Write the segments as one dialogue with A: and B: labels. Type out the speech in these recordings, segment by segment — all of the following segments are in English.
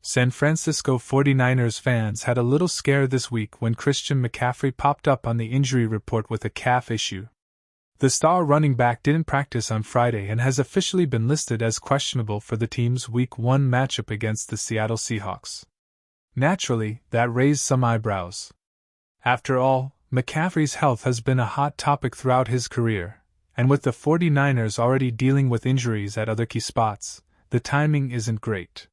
A: San Francisco 49ers fans had a little scare this week when Christian McCaffrey popped up on the injury report with a calf issue. The star running back didn't practice on Friday and has officially been listed as questionable for the team's Week 1 matchup against the Seattle Seahawks. Naturally, that raised some eyebrows. After all, McCaffrey's health has been a hot topic throughout his career, and with the 49ers already dealing with injuries at other key spots, the timing isn't great.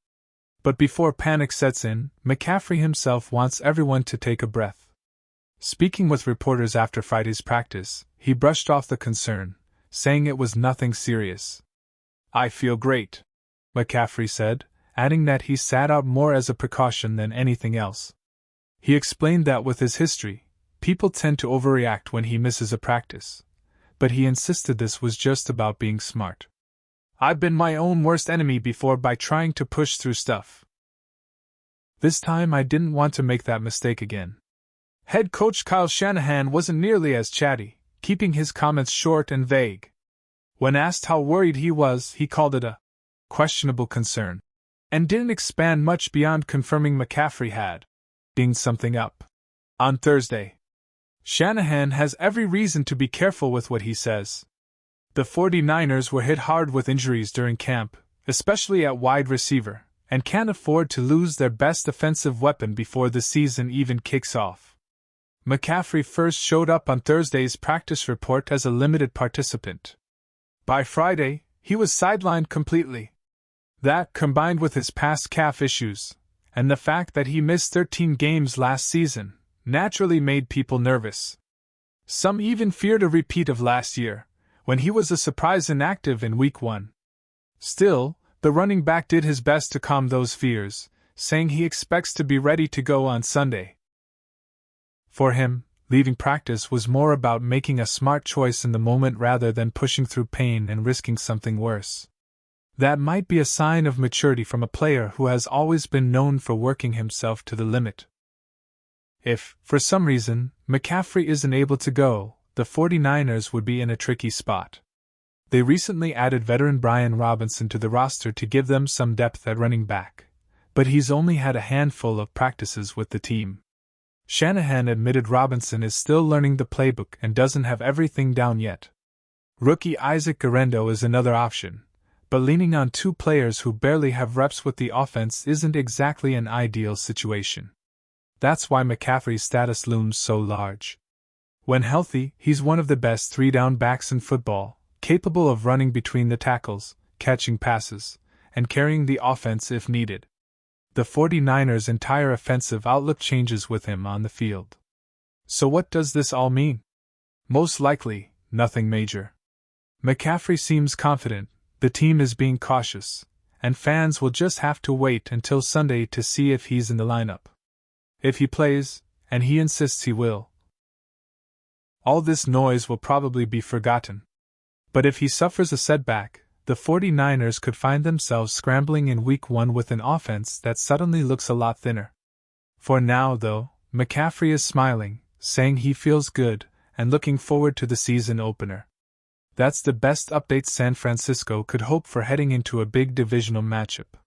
A: But before panic sets in, McCaffrey himself wants everyone to take a breath. Speaking with reporters after Friday's practice, he brushed off the concern, saying it was nothing serious. "I feel great," McCaffrey said, adding that he sat out more as a precaution than anything else. He explained that with his history, people tend to overreact when he misses a practice, but he insisted this was just about being smart. "I've been my own worst enemy before by trying to push through stuff. This time I didn't want to make that mistake again." Head coach Kyle Shanahan wasn't nearly as chatty, keeping his comments short and vague. When asked how worried he was, he called it a questionable concern, and didn't expand much beyond confirming McCaffrey had dinged something up. On Thursday, Shanahan has every reason to be careful with what he says. The 49ers were hit hard with injuries during camp, especially at wide receiver, and can't afford to lose their best offensive weapon before the season even kicks off. McCaffrey first showed up on Thursday's practice report as a limited participant. By Friday, he was sidelined completely. That, combined with his past calf issues, and the fact that he missed 13 games last season, naturally made people nervous. Some even feared a repeat of last year, when he was a surprise inactive in Week 1. Still, the running back did his best to calm those fears, saying he expects to be ready to go on Sunday. For him, leaving practice was more about making a smart choice in the moment rather than pushing through pain and risking something worse. That might be a sign of maturity from a player who has always been known for working himself to the limit. If, for some reason, McCaffrey isn't able to go, the 49ers would be in a tricky spot. They recently added veteran Brian Robinson to the roster to give them some depth at running back, but he's only had a handful of practices with the team. Shanahan admitted Robinson is still learning the playbook and doesn't have everything down yet. Rookie Isaac Guerendo is another option, but leaning on two players who barely have reps with the offense isn't exactly an ideal situation. That's why McCaffrey's status looms so large. When healthy, he's one of the best three-down backs in football, capable of running between the tackles, catching passes, and carrying the offense if needed. The 49ers' entire offensive outlook changes with him on the field. So what does this all mean? Most likely, nothing major. McCaffrey seems confident, the team is being cautious, and fans will just have to wait until Sunday to see if he's in the lineup. If he plays, and he insists he will, all this noise will probably be forgotten. But if he suffers a setback, the 49ers could find themselves scrambling in Week 1 with an offense that suddenly looks a lot thinner. For now, though, McCaffrey is smiling, saying he feels good, and looking forward to the season opener. That's the best update San Francisco could hope for heading into a big divisional matchup.